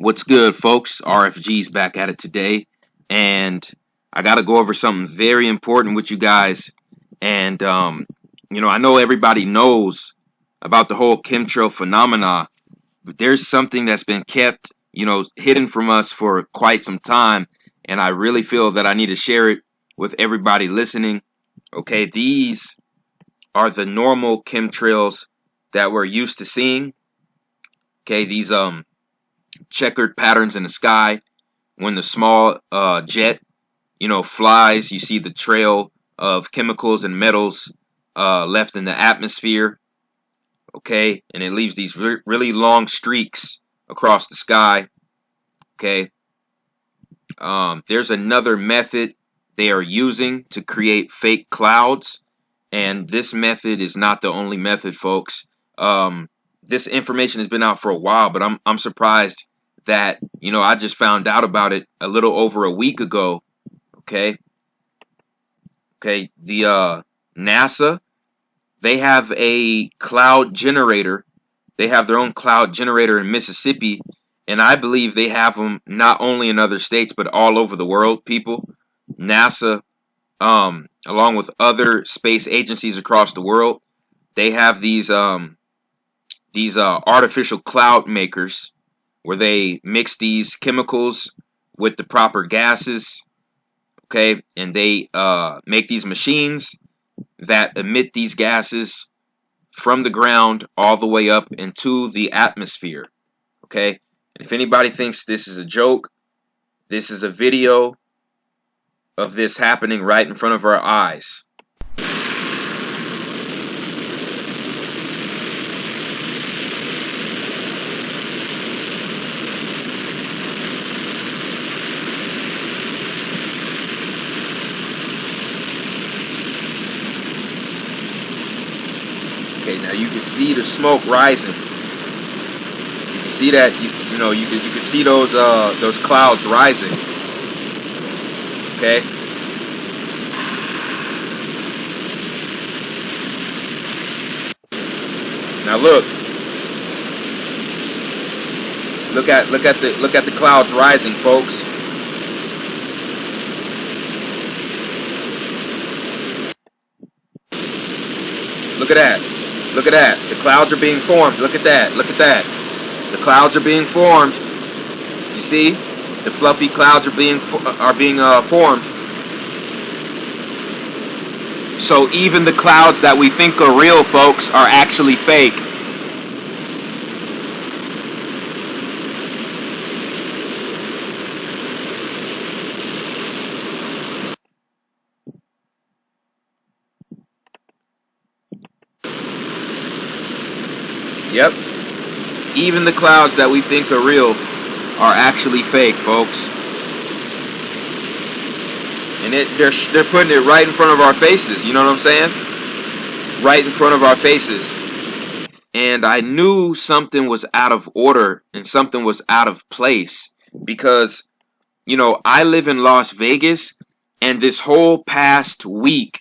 What's good, folks? RFG's back at it today, and I got to go over something very important with you guys. And I know everybody knows about the whole chemtrail phenomena, but there's something that's been kept, hidden from us for quite some time, and I really feel that I need to share it with everybody listening. Okay, these are the normal chemtrails that we're used to seeing. Okay, these checkered patterns in the sky. When the small jet, flies, you see the trail of chemicals and metals left in the atmosphere. Okay, and it leaves these really long streaks across the sky. Okay, there's another method they are using to create fake clouds, and this method is not the only method, folks. This information has been out for a while, but I'm surprised that I just found out about it a little over a week ago. Okay, the NASA, they have a cloud generator. They have their own cloud generator in Mississippi, and I believe they have them not only in other states but all over the world. People, NASA, along with other space agencies across the world, they have these artificial cloud makers where they mix these chemicals with the proper gases, okay, and they make these machines that emit these gases from the ground all the way up into the atmosphere, okay? And if anybody thinks this is a joke, this is a video of this happening right in front of our eyes. Okay, now you can see the smoke rising. You can see that you can see those clouds rising. Okay. Now look at the clouds rising, folks. Look at that. Look at that. The clouds are being formed. Look at that. Look at that. The clouds are being formed. You see? The fluffy clouds are being formed. So even the clouds that we think are real, folks, are actually fake. Yep. Even the clouds that we think are real are actually fake, folks. And they're putting it right in front of our faces. You know what I'm saying? Right in front of our faces. And I knew something was out of order and something was out of place because, I live in Las Vegas, and this whole past week,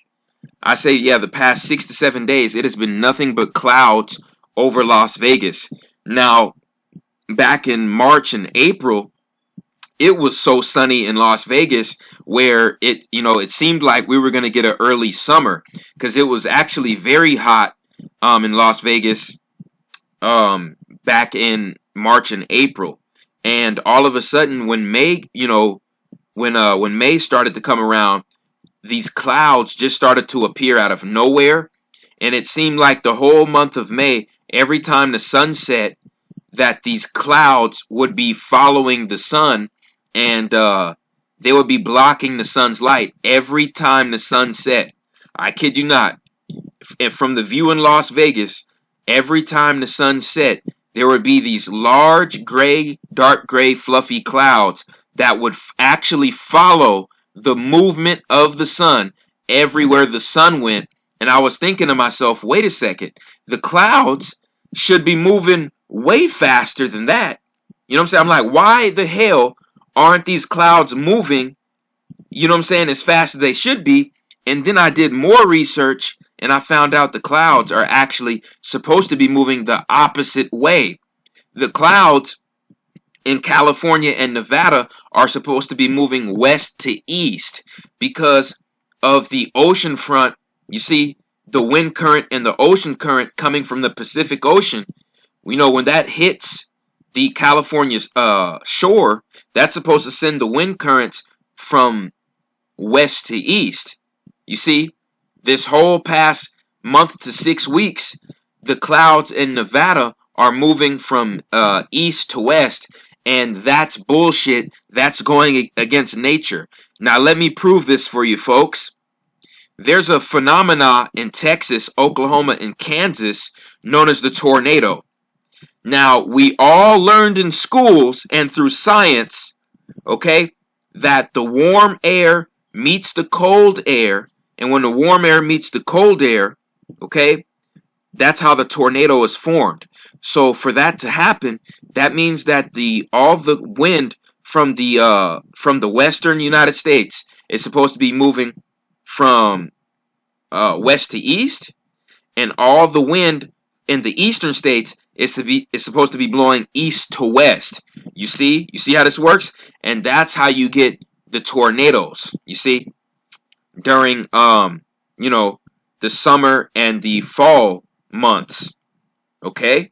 I say, the past 6 to 7 days, it has been nothing but clouds over Las Vegas. Now, back in March and April, it was so sunny in Las Vegas where it seemed like we were going to get an early summer because it was actually very hot in Las Vegas back in March and April. And all of a sudden when May, when May started to come around, these clouds just started to appear out of nowhere. And it seemed like the whole month of May, every time the sun set, that these clouds would be following the sun, and they would be blocking the sun's light every time the sun set. I kid you not. And from the view in Las Vegas, every time the sun set, there would be these large gray, dark gray, fluffy clouds that would actually follow the movement of the sun everywhere the sun went. And I was thinking to myself, wait a second, the clouds should be moving way faster than that. You know what I'm saying? I'm like, why the hell aren't these clouds moving, as fast as they should be? And then I did more research, and I found out the clouds are actually supposed to be moving the opposite way. The clouds in California and Nevada are supposed to be moving west to east because of the ocean front. You see, the wind current and the ocean current coming from the Pacific Ocean, we know when that hits the California shore, that's supposed to send the wind currents from west to east. You see, this whole past month to 6 weeks, the clouds in Nevada are moving from east to west, and that's bullshit. That's going against nature. Now, let me prove this for you, folks. There's a phenomena in Texas, Oklahoma, and Kansas known as the tornado. Now, we all learned in schools and through science, okay, that the warm air meets the cold air, and when the warm air meets the cold air, okay, that's how the tornado is formed. So for that to happen, that means that all the wind from the western United States is supposed to be moving from west to east, and all the wind in the eastern states is supposed to be blowing east to west. You see how this works, and that's how you get the tornadoes. You see, during the summer and the fall months. Okay,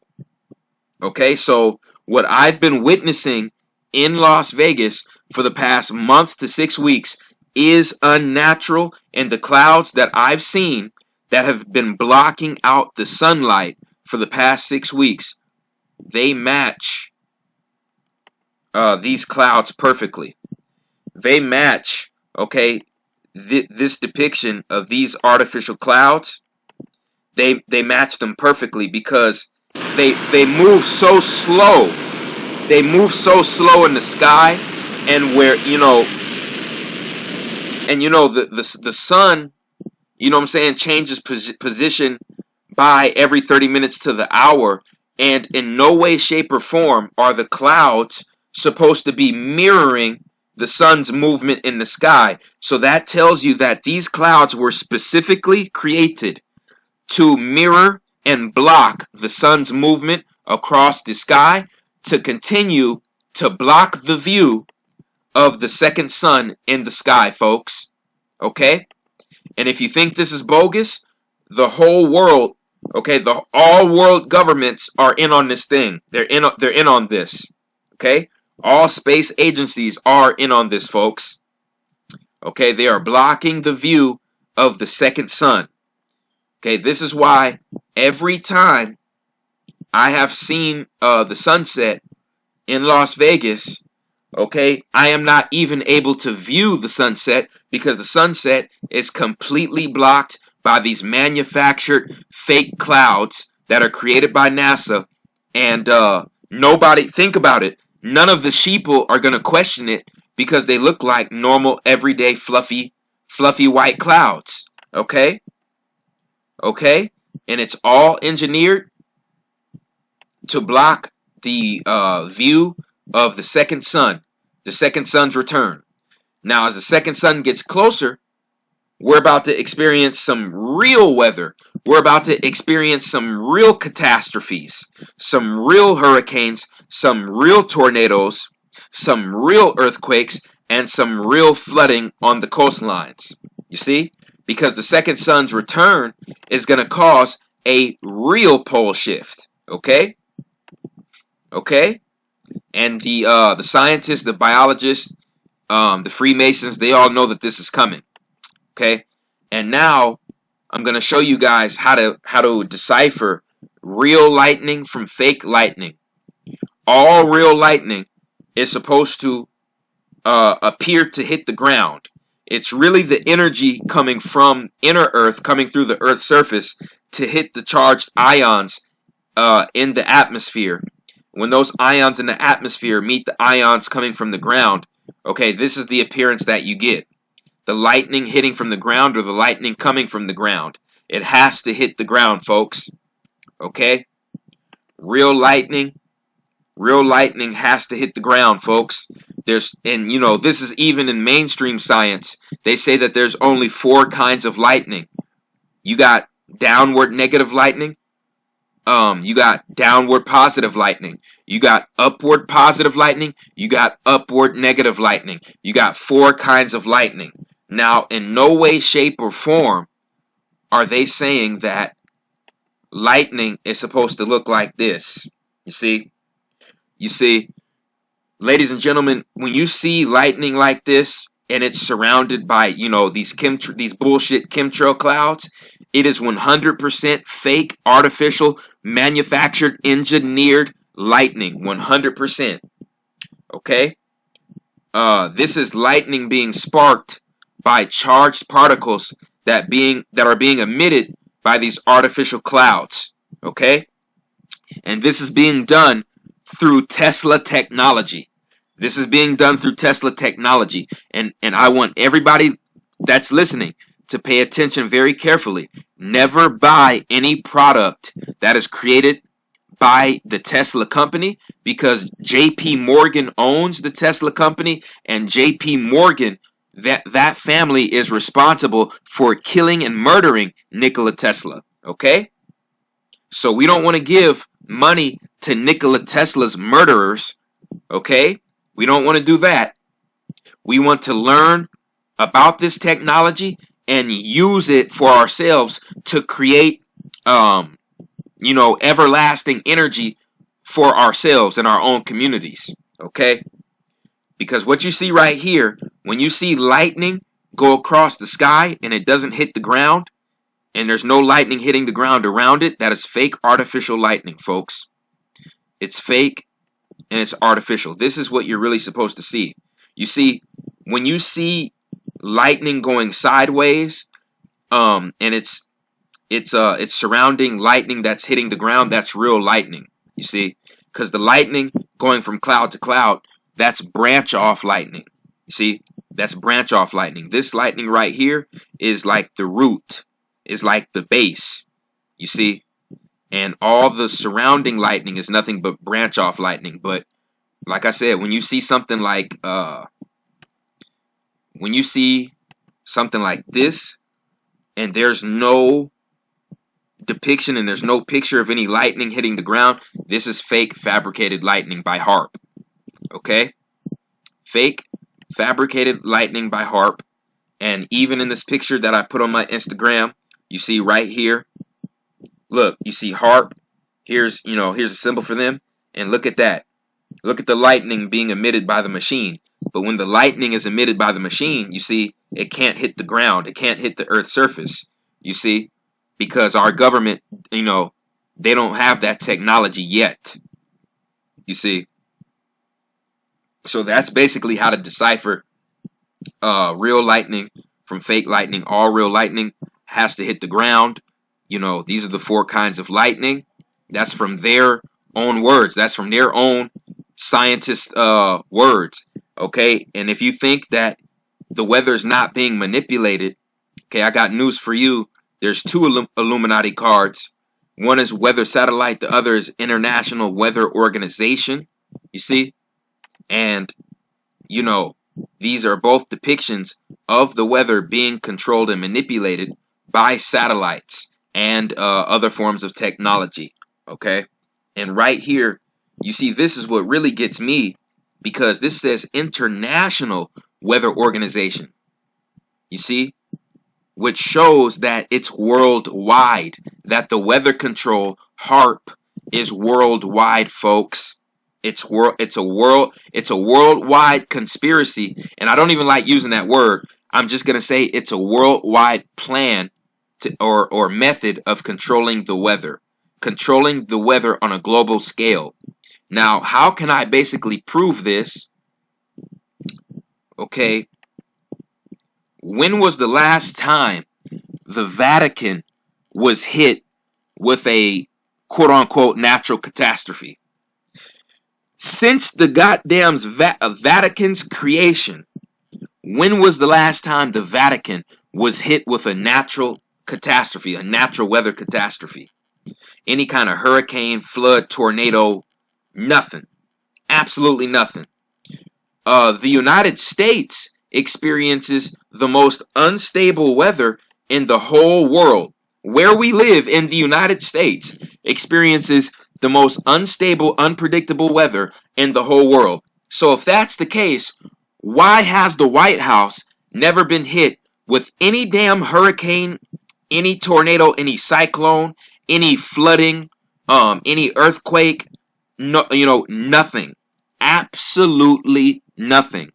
so what I've been witnessing in Las Vegas for the past month to 6 weeks is unnatural, and the clouds that I've seen that have been blocking out the sunlight for the past 6 weeks, they match these clouds perfectly. They match, okay, this depiction of these artificial clouds. They match them perfectly because they move so slow. They move so slow in the sky, and where the sun, you know what I'm saying, changes position by every 30 minutes to the hour, and in no way, shape, or form are the clouds supposed to be mirroring the sun's movement in the sky. So that tells you that these clouds were specifically created to mirror and block the sun's movement across the sky, to continue to block the view of the second sun in the sky, folks. Okay? And if you think this is bogus, the whole world, okay, all world governments are in on this thing. They're in on this. Okay? All space agencies are in on this, folks. Okay, they are blocking the view of the second sun. Okay, this is why every time I have seen the sunset in Las Vegas, okay, I am not even able to view the sunset because the sunset is completely blocked by these manufactured fake clouds that are created by NASA. And nobody, think about it, none of the sheeple are going to question it because they look like normal, everyday, fluffy white clouds. Okay? Okay? And it's all engineered to block the view of the second sun's return. Now, as the second sun gets closer, we're about to experience some real weather. We're about to experience some real catastrophes, some real hurricanes, some real tornadoes, some real earthquakes, and some real flooding on the coastlines. You see? Because the second sun's return is going to cause a real pole shift. Okay? Okay? And the scientists, the biologists, the Freemasons, they all know that this is coming. Okay? And now I'm going to show you guys how to decipher real lightning from fake lightning. All real lightning is supposed to appear to hit the ground. It's really the energy coming from inner Earth, coming through the Earth's surface to hit the charged ions in the atmosphere. When those ions in the atmosphere meet the ions coming from the ground, okay, this is the appearance that you get. The lightning hitting from the ground or the lightning coming from the ground. It has to hit the ground, folks. Okay? Real lightning has to hit the ground, folks. This is even in mainstream science. They say that there's only 4 kinds of lightning. You got downward negative lightning, You got downward positive lightning. You got upward positive lightning. You got upward negative lightning. You got 4 kinds of lightning. Now, in no way, shape, or form are they saying that lightning is supposed to look like this. You see, ladies and gentlemen, when you see lightning like this and it's surrounded by, these bullshit chemtrail clouds, it is 100% fake, artificial, manufactured, engineered lightning. 100%. Okay? This is lightning being sparked by charged particles that are being emitted by these artificial clouds. Okay? And this is being done through Tesla technology. This is being done through Tesla technology. And I want everybody that's listening to pay attention very carefully. Never buy any product that is created by the Tesla company, because J.P. Morgan owns the Tesla company, and J.P. Morgan, that family is responsible for killing and murdering Nikola Tesla. Okay? So we don't want to give money to Nikola Tesla's murderers. Okay? We don't want to do that. We want to learn about this technology and use it for ourselves to create, everlasting energy for ourselves and our own communities. Okay? Because what you see right here, when you see lightning go across the sky and it doesn't hit the ground, and there's no lightning hitting the ground around it, that is fake artificial lightning, folks. It's fake and it's artificial. This is what you're really supposed to see. You see, when you see lightning going sideways, and it's surrounding lightning that's hitting the ground, that's real lightning. You see, because the lightning going from cloud to cloud, that's branch off lightning. You see, that's branch off lightning. This lightning right here is like the root, is like the base. You see, and all the surrounding lightning is nothing but branch off lightning. But like I said, when you see something like this, and there's no depiction and there's no picture of any lightning hitting the ground, this is fake fabricated lightning by H.A.R.P. Okay? Fake fabricated lightning by H.A.R.P. And even in this picture that I put on my Instagram, you see right here, look, you see H.A.R.P. Here's a symbol for them, and look at that. Look at the lightning being emitted by the machine. But when the lightning is emitted by the machine, you see, it can't hit the ground. It can't hit the Earth's surface. You see, because our government, they don't have that technology yet. You see. So that's basically how to decipher real lightning from fake lightning. All real lightning has to hit the ground. These are the 4 kinds of lightning. That's from their own words. That's from their own scientist words. Okay, and if you think that the weather is not being manipulated, okay, I got news for you. There's 2 Illuminati cards. One is Weather Satellite. The other is International Weather Organization. You see? And, these are both depictions of the weather being controlled and manipulated by satellites and other forms of technology. Okay? And right here, you see, this is what really gets me, because this says International Weather Organization. You see? Which shows that it's worldwide, that the weather control H.A.R.P. is worldwide, folks. It's a worldwide conspiracy, and I don't even like using that word. I'm just gonna say it's a worldwide plan or method of controlling the weather on a global scale. Now, how can I basically prove this? Okay. When was the last time the Vatican was hit with a quote-unquote natural catastrophe? Since the goddamn Vatican's creation, when was the last time the Vatican was hit with a natural catastrophe, a natural weather catastrophe? Any kind of hurricane, flood, tornado, nothing. Absolutely nothing. The United States experiences the most unstable weather in the whole world. where we live in the United States experiences the most unstable, unpredictable weather in the whole world. So if that's the case, why has the White House never been hit with any damn hurricane, any tornado, any cyclone, any flooding, any earthquake? No, nothing. Absolutely nothing.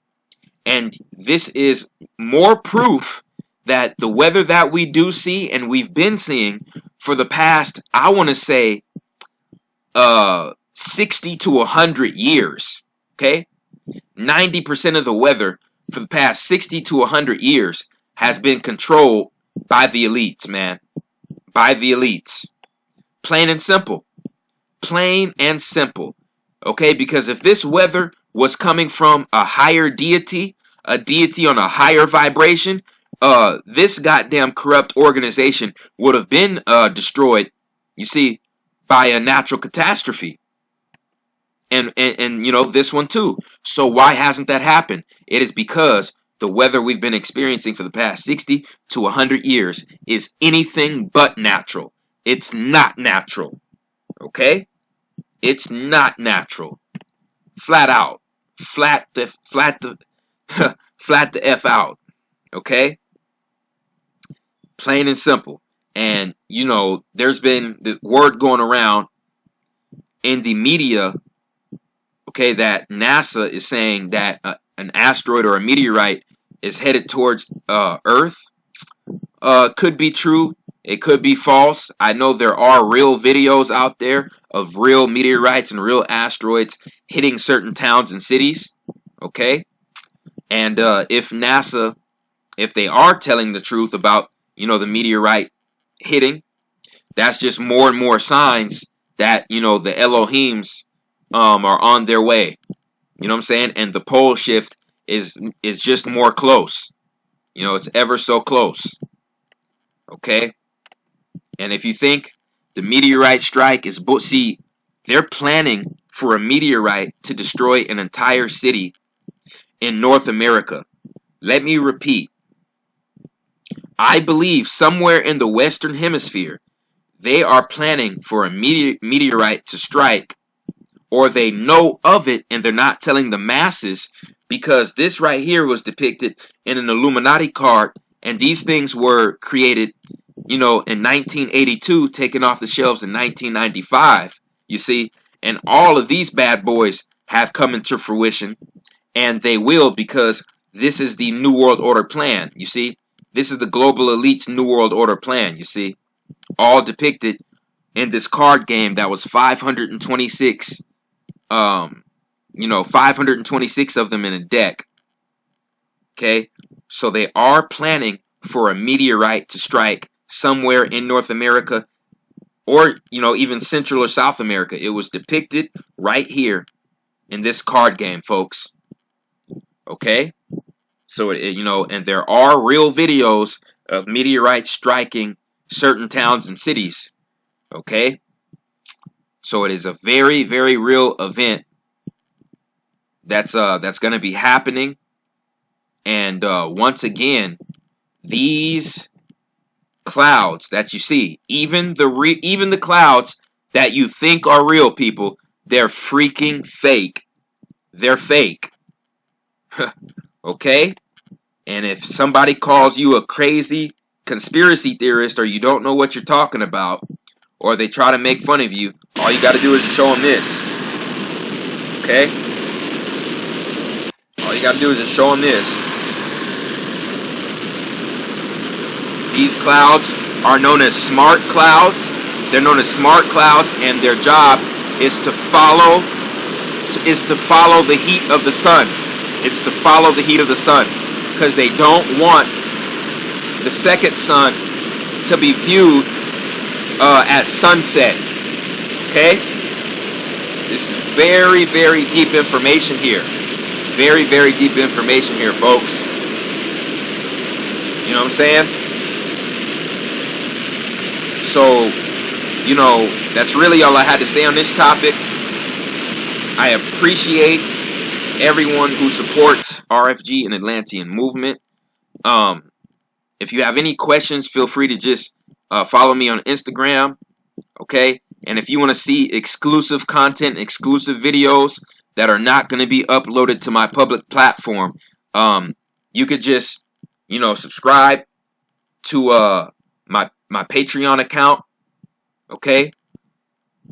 And this is more proof that the weather that we do see and we've been seeing for the past, I want to say, 60 to 100 years, okay? 90% of the weather for the past 60 to 100 years has been controlled by the elites, man. By the elites. Plain and simple. Plain and simple. Okay, because if this weather was coming from a higher deity, a deity on a higher vibration, this goddamn corrupt organization would have been destroyed, you see, by a natural catastrophe. And this one too. So why hasn't that happened? It is because the weather we've been experiencing for the past 60 to 100 years is anything but natural. It's not natural. Okay? It's not natural. Flat out. Flat the F out. Okay? Plain and simple. And there's been the word going around in the media, okay, that NASA is saying that an asteroid or a meteorite is headed towards Earth. Could be true. It could be false. I know there are real videos out there of real meteorites and real asteroids hitting certain towns and cities. Okay? And if NASA, if they are telling the truth about, the meteorite hitting, that's just more and more signs that, the Elohims are on their way. You know what I'm saying? And the pole shift is just more close. It's ever so close. Okay? And if you think the meteorite strike is see, they're planning for a meteorite to destroy an entire city in North America. Let me repeat. I believe somewhere in the Western Hemisphere, they are planning for a meteorite to strike, or they know of it and they're not telling the masses, because this right here was depicted in an Illuminati card, and these things were created, in 1982, taken off the shelves in 1995, you see, and all of these bad boys have come into fruition, and they will, because this is the New World Order plan, you see. This is the global elite's New World Order plan, you see. All depicted in this card game that was 526, 526 of them in a deck. Okay, so they are planning for a meteorite to strike somewhere in North America, or, even Central or South America. It was depicted right here in this card game, folks. Okay? So, and there are real videos of meteorites striking certain towns and cities. Okay? So it is a very, very real event that's going to be happening. And once again, these clouds that you see, even the clouds that you think are real, people, they're freaking fake. They're fake. Okay? And if somebody calls you a crazy conspiracy theorist, or you don't know what you're talking about, or they try to make fun of you, all you got to do is just show them this. Okay? All you got to do is just show them this. These clouds are known as smart clouds. They're known as smart clouds, and their job is to follow the heat of the sun. It's to follow the heat of the sun, because they don't want the second sun to be viewed at sunset. Okay? This is very, very deep information here. Very, very deep information here, folks. You know what I'm saying? So, that's really all I had to say on this topic. I appreciate everyone who supports RFG and Atlantean movement. If you have any questions, feel free to just Follow me on Instagram, okay? And if you want to see exclusive content, exclusive videos that are not going to be uploaded to my public platform, you could just, subscribe to my Patreon account, okay?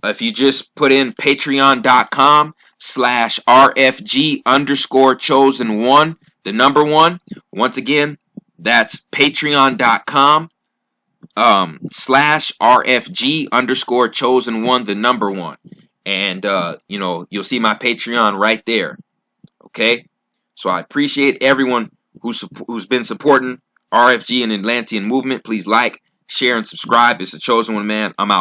If you just put in patreon.com/RFG_chosen1, the number one. Once again, that's patreon.com/RFG_chosen1, the number one. And, you'll see my Patreon right there. Okay? So I appreciate everyone who's been supporting RFG and Atlantean movement. Please like, share, and subscribe. It's the Chosen One, man. I'm out.